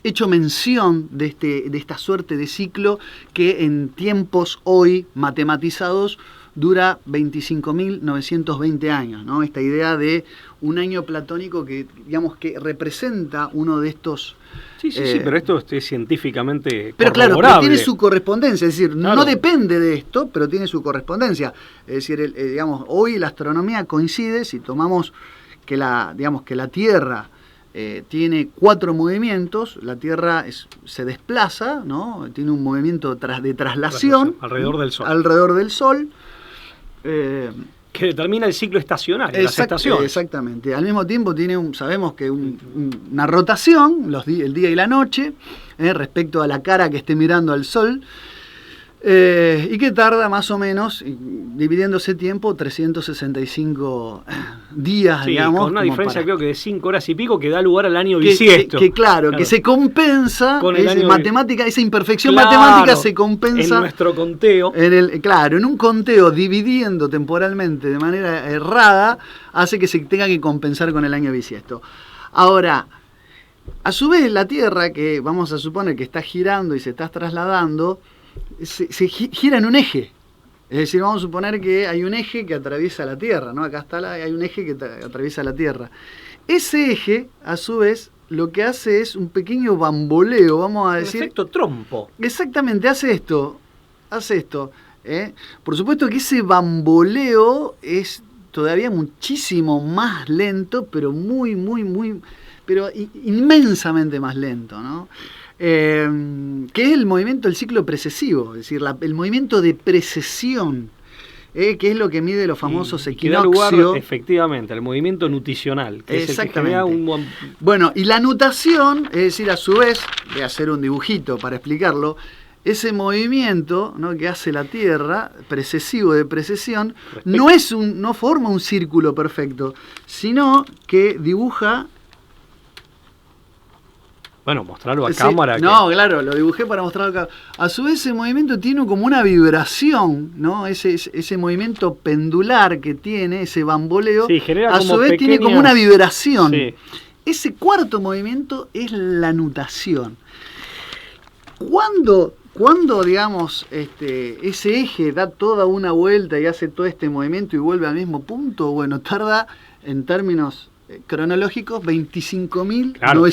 hecho mención de esta suerte de ciclo que en tiempos hoy matematizados dura 25.920 años, ¿no? Esta idea de un año platónico que, digamos, que representa uno de estos... Sí, pero esto es científicamente pero claro, corroborable. pero tiene su correspondencia, es decir, claro, no depende de esto, pero tiene su correspondencia. Es decir, digamos, hoy la astronomía coincide, si tomamos que la Tierra tiene 4 movimientos, la Tierra se desplaza, ¿no? Tiene un movimiento de traslación alrededor del Sol. Que determina el ciclo estacionario, las estaciones. Exactamente. Al mismo tiempo sabemos que una rotación, el día y la noche, respecto a la cara que esté mirando al Sol, y que tarda más o menos, dividiendo ese tiempo, 365 días, sí, digamos. Con una diferencia creo que de 5 horas y pico que da lugar al año bisiesto. Claro, que se compensa, con matemática, esa imperfección matemática se compensa. En nuestro conteo. En un conteo dividiendo temporalmente de manera errada, hace que se tenga que compensar con el año bisiesto. Ahora, a su vez la Tierra, que vamos a suponer que está girando y se está trasladando, se gira en un eje. Es decir, vamos a suponer que hay un eje que atraviesa la Tierra, ¿no? Acá hay un eje que atraviesa la Tierra. Ese eje, a su vez, lo que hace es un pequeño bamboleo, vamos a decir. Efecto trompo. Exactamente, hace esto. Por supuesto que ese bamboleo es todavía muchísimo más lento, pero pero inmensamente más lento, ¿no? Que es el movimiento del ciclo precesivo, es decir, el movimiento de precesión que es lo que mide los famosos que da lugar, equinoccios. efectivamente, al movimiento nutacional, que es el que genera un... Bueno, y la nutación, es decir, a su vez, voy a hacer un dibujito para explicarlo, ese movimiento, ¿no?, que hace la Tierra, precesivo de precesión, no forma un círculo perfecto, sino que dibuja... Bueno, mostrarlo a cámara. No, claro, lo dibujé para mostrarlo acá. A su vez, ese movimiento tiene como una vibración, ¿no? Ese movimiento pendular que tiene, ese bamboleo, sí, genera a como su vez pequeñas... tiene como una vibración. Sí. Ese cuarto movimiento es la nutación. Cuando digamos, ese eje da toda una vuelta y hace todo este movimiento y vuelve al mismo punto, bueno, tarda en términos cronológicos 25.920. Claro,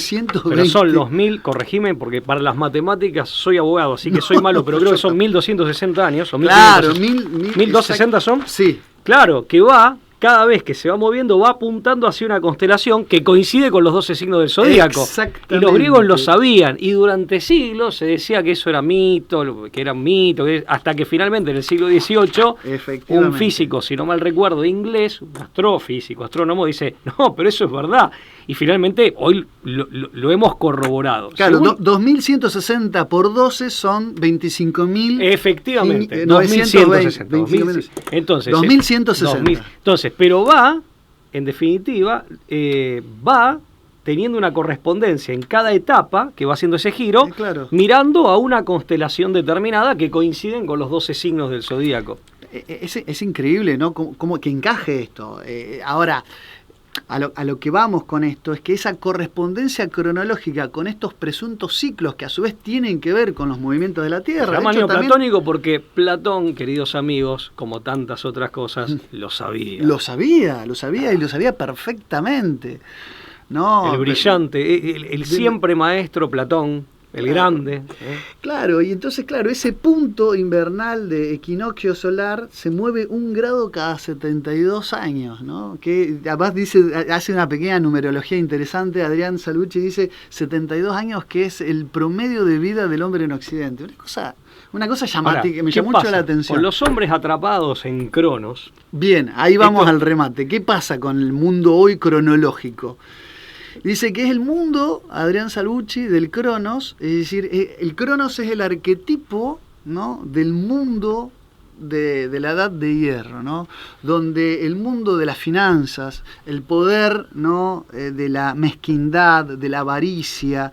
pero son los 1000, corregime, porque para las matemáticas soy abogado, así que soy malo, pero creo que son 1260 años. O claro, 1260 son. Sí. Claro, que va, cada vez que se va moviendo, va apuntando hacia una constelación que coincide con los 12 signos del zodíaco. Exactamente. Y los griegos lo sabían, y durante siglos se decía que eso era mito, que era un mito, hasta que finalmente en el siglo XVIII, un físico, si no mal recuerdo, inglés, un astrofísico, astrónomo, dice, no, pero eso es verdad. Y finalmente hoy lo hemos corroborado. Claro, 2160 por 12 son 25.000. Efectivamente, 2160. Entonces, 2160. Entonces, pero va, en definitiva, va teniendo una correspondencia en cada etapa que va haciendo ese giro, claro, mirando a una constelación determinada que coinciden con los 12 signos del zodíaco. Es increíble, ¿no? Cómo que encaje esto. Ahora, a lo que vamos con esto es que esa correspondencia cronológica con estos presuntos ciclos que a su vez tienen que ver con los movimientos de la Tierra. Se llama neoplatónico porque Platón, queridos amigos, como tantas otras cosas, lo sabía. Lo sabía y lo sabía perfectamente. No, el brillante, el siempre maestro Platón, el grande. Claro, y entonces, claro, ese punto invernal de equinoccio solar se mueve 1 grado cada 72 años, ¿no? Que además hace una pequeña numerología interesante. Adrián Salvucci dice 72 años, que es el promedio de vida del hombre en Occidente. Una cosa llamativa, que me llamó mucho la atención. Con los hombres atrapados en Cronos. Bien, ahí vamos al remate. ¿Qué pasa con el mundo hoy cronológico? Dice que es el mundo, Adrián Salvucci, del Cronos, es decir, el Cronos es el arquetipo, ¿no?, del mundo de la Edad de Hierro, ¿no?, donde el mundo de las finanzas, el poder, ¿no?, de la mezquindad, de la avaricia,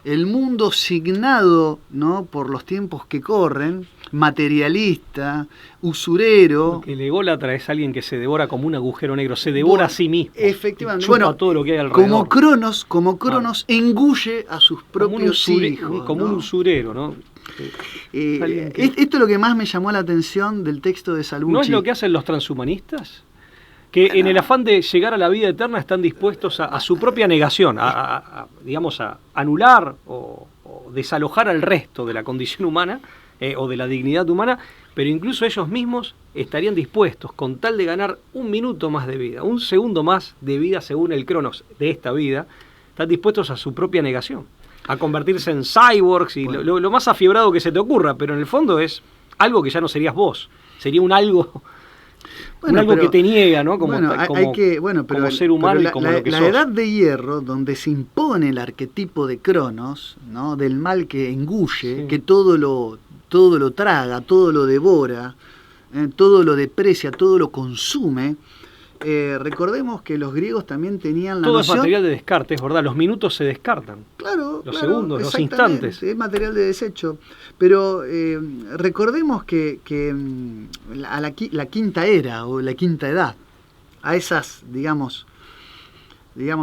el mundo signado, ¿no?, por los tiempos que corren, materialista, usurero. Porque el ególatra es alguien que se devora como un agujero negro, se devora a sí mismo. Efectivamente. Bueno, todo lo que hay alrededor. Como Cronos engulle a sus propios hijos. Como un usurero, ¿no? Esto es lo que más me llamó la atención del texto de Salvucci. ¿No es lo que hacen los transhumanistas? Que en el afán de llegar a la vida eterna están dispuestos a su propia negación, digamos, a anular o desalojar al resto de la condición humana, o de la dignidad humana, pero incluso ellos mismos estarían dispuestos, con tal de ganar 1 minuto más de vida, 1 segundo más de vida según el Cronos de esta vida, están dispuestos a su propia negación, a convertirse en cyborgs y lo más afiebrado que se te ocurra, pero en el fondo es algo que ya no serías vos, sería un algo... algo que te niega, ¿no? Como ser humano y como lo que sos. La Edad de Hierro, donde se impone el arquetipo de Cronos, ¿no?, del mal que engulle, que todo lo traga, todo lo devora, todo lo deprecia, todo lo consume. Recordemos que los griegos también tenían la noción... Todo es material de descarte, es verdad, los minutos se descartan. Claro, los segundos, los instantes. Es material de desecho. Pero recordemos que a la quinta era o la quinta edad, a esas, digamos,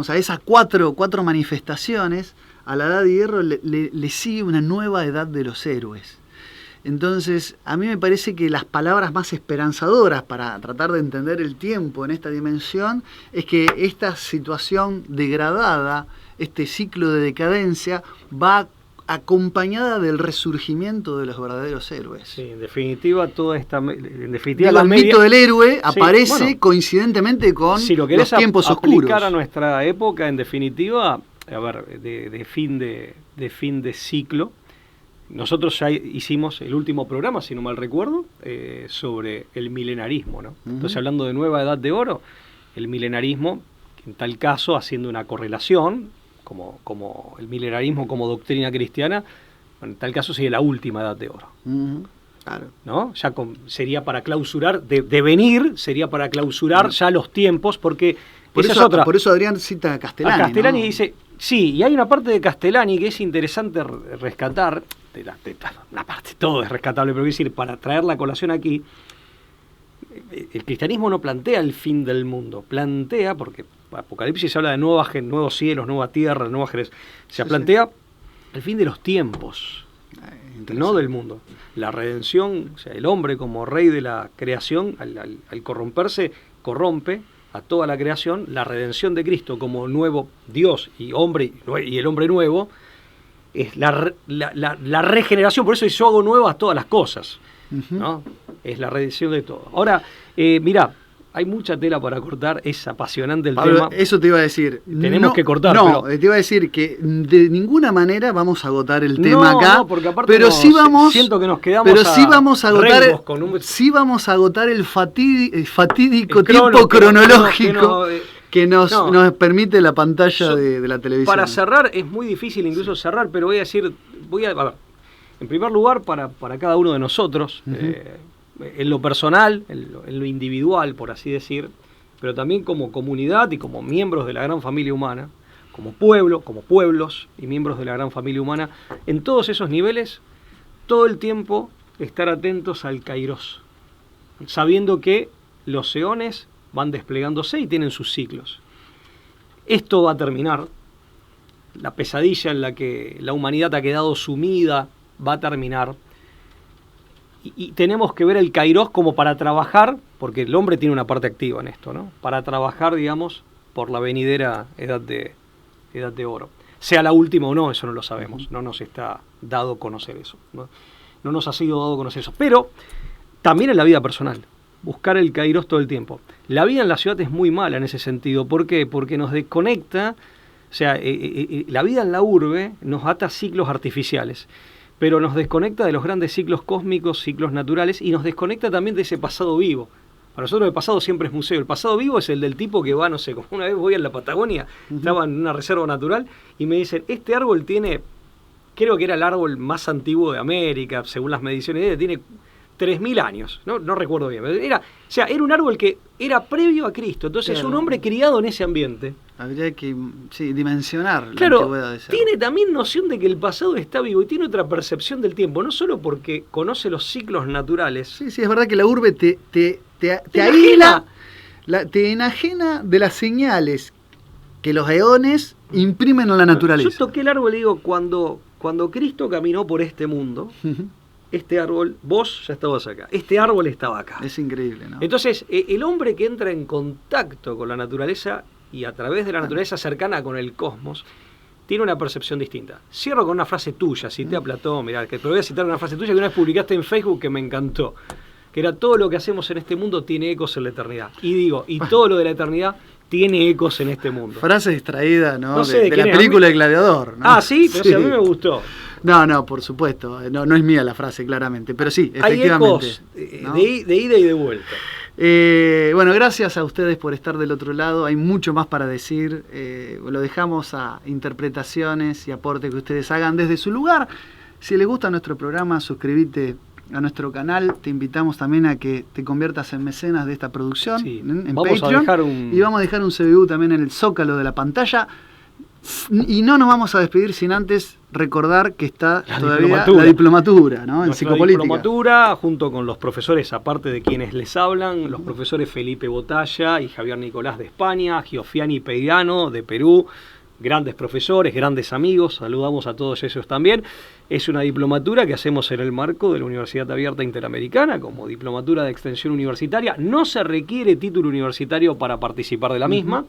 a esas cuatro manifestaciones, a la Edad de Hierro le sigue una nueva edad de los héroes. Entonces, a mí me parece que las palabras más esperanzadoras para tratar de entender el tiempo en esta dimensión es que esta situación degradada, este ciclo de decadencia, va acompañada del resurgimiento de los verdaderos héroes. Sí, en definitiva, el mito del héroe aparece coincidentemente con si lo los tiempos oscuros. Aplicar a nuestra época, en definitiva, a ver, de fin de ciclo, nosotros ya hicimos el último programa, si no mal recuerdo, sobre el milenarismo, ¿no? Entonces, hablando de nueva edad de oro, el milenarismo, en tal caso, haciendo una correlación, como el milenarismo como doctrina cristiana, en tal caso sería la última edad de oro. Claro. ¿No? Ya sería para clausurar, de venir, sería para clausurar ya los tiempos, porque esa es otra. Por eso Adrián cita a Castellani. A Castellani, ¿no? dice, sí, y hay una parte de Castellani que es interesante rescatar, una parte, todo es rescatable, pero quiero decir, para traer la colación aquí, el cristianismo no plantea el fin del mundo, plantea, porque Apocalipsis habla de nuevos cielos, nueva tierra, nueva Jerez, plantea el fin de los tiempos, no del mundo. La redención, o sea, el hombre como rey de la creación, al corromperse, corrompe a toda la creación. La redención de Cristo como nuevo Dios y hombre, y el hombre nuevo, es la regeneración. Por eso yo hago nuevas todas las cosas, ¿no? Es la redención de todo. Ahora, mirá, hay mucha tela para cortar, es apasionante el Pablo, tema. eso te iba a decir. Tenemos que cortar. No, te iba a decir que de ninguna manera vamos a agotar el tema acá. No, porque aparte pero sí vamos, siento que nos quedamos sí vamos a agotar sí vamos a agotar el fatídico tiempo cronológico que nos permite la pantalla de la televisión. Para cerrar, es muy difícil incluso cerrar, pero voy a decir, a ver, en primer lugar, para cada uno de nosotros, en lo personal, en lo individual, por así decir, pero también como comunidad y como miembros de la gran familia humana, como pueblo, como pueblos y miembros de la gran familia humana, en todos esos niveles, todo el tiempo estar atentos al Kairos, sabiendo que los eones van desplegándose y tienen sus ciclos. Esto va a terminar, la pesadilla en la que la humanidad ha quedado sumida va a terminar, y tenemos que ver el Kairos como para trabajar, porque el hombre tiene una parte activa en esto, ¿no? Para trabajar, digamos, por la venidera edad de oro. Sea la última o no, eso no lo sabemos, no nos está dado conocer eso, ¿no? No nos ha sido dado conocer eso, pero también en la vida personal, buscar el Kairos todo el tiempo. La vida en la ciudad es muy mala en ese sentido, ¿por qué? Porque nos desconecta, o sea, la vida en la urbe nos ata a ciclos artificiales, pero nos desconecta de los grandes ciclos cósmicos, ciclos naturales, y nos desconecta también de ese pasado vivo. Para nosotros el pasado siempre es museo. El pasado vivo es el del tipo que va, no sé, como una vez voy a la Patagonia, estaba en una reserva natural, y me dicen, este árbol tiene, creo que era el árbol más antiguo de América, según las mediciones, tiene 3.000 años, no recuerdo bien. Era un árbol que era previo a Cristo, entonces claro, un hombre criado en ese ambiente. Habría que dimensionar la claro, antigüedad de ese tiene también noción de que el pasado está vivo y tiene otra percepción del tiempo, no solo porque conoce los ciclos naturales. Sí, es verdad que la urbe te aísla, te enajena de las señales que los eones imprimen en la naturaleza. Yo toqué el árbol y digo, cuando Cristo caminó por este mundo, este árbol, vos ya estabas acá, este árbol estaba acá. Es increíble, ¿no? Entonces, el hombre que entra en contacto con la naturaleza y a través de la naturaleza cercana con el cosmos, tiene una percepción distinta. Cierro con una frase tuya, cité a Platón, mirá, pero voy a citar una frase tuya que una vez publicaste en Facebook que me encantó, que era: todo lo que hacemos en este mundo tiene ecos en la eternidad. Y digo, y todo lo de la eternidad tiene ecos en este mundo. Frase extraída, ¿no? No sé de la película El Gladiador, ¿no? Ah, sí, pero sí, a mí me gustó. No, por supuesto. No es mía la frase, claramente. Pero sí, efectivamente. Hay ecos, ¿no? de ida y de vuelta. Bueno, gracias a ustedes por estar del otro lado. Hay mucho más para decir. Lo dejamos a interpretaciones y aportes que ustedes hagan desde su lugar. Si les gusta nuestro programa, suscríbete a nuestro canal. Te invitamos también a que te conviertas en mecenas de esta producción, sí, en vamos Patreon. A dejar y vamos a dejar un CBU también en el zócalo de la pantalla. Y no nos vamos a despedir sin antes recordar que está todavía la diplomatura, ¿no? En psicopolítica. La diplomatura, junto con los profesores, aparte de quienes les hablan, los profesores Felipe Botalla y Javier Nicolás de España, Giofiani Peirano de Perú, grandes profesores, grandes amigos, saludamos a todos ellos también. Es una diplomatura que hacemos en el marco de la Universidad Abierta Interamericana, como diplomatura de extensión universitaria. No se requiere título universitario para participar de la misma.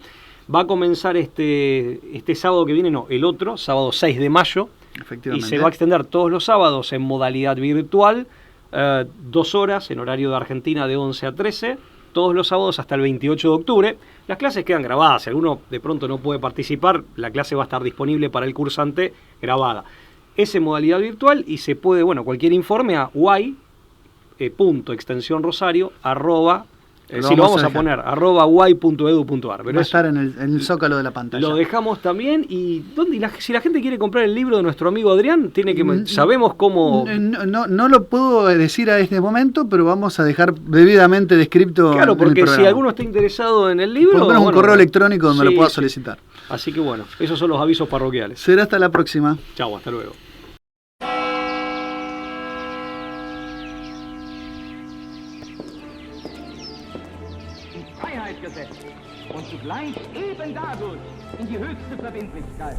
Va a comenzar este sábado que viene, el otro, sábado 6 de mayo, y se va a extender todos los sábados en modalidad virtual, 2 horas en horario de Argentina de 11 a 13, todos los sábados hasta el 28 de octubre. Las clases quedan grabadas, si alguno de pronto no puede participar, la clase va a estar disponible para el cursante grabada. es en modalidad virtual y se puede, bueno, cualquier informe a uai.extensionrosario si lo vamos a poner, @uai.edu.ar. Va a estar en el zócalo de la pantalla. Lo dejamos también. ¿Y si la gente quiere comprar el libro de nuestro amigo Adrián, sabemos cómo? No lo puedo decir a este momento, pero vamos a dejar debidamente descrito. Claro, porque en el programa. si alguno está interesado en el libro, por lo menos un correo electrónico donde lo pueda sí. solicitar. Así que bueno, esos son los avisos parroquiales. Será hasta la próxima. Chau, hasta luego. Freiheit gesetzt und zugleich eben dadurch in die höchste Verbindlichkeit.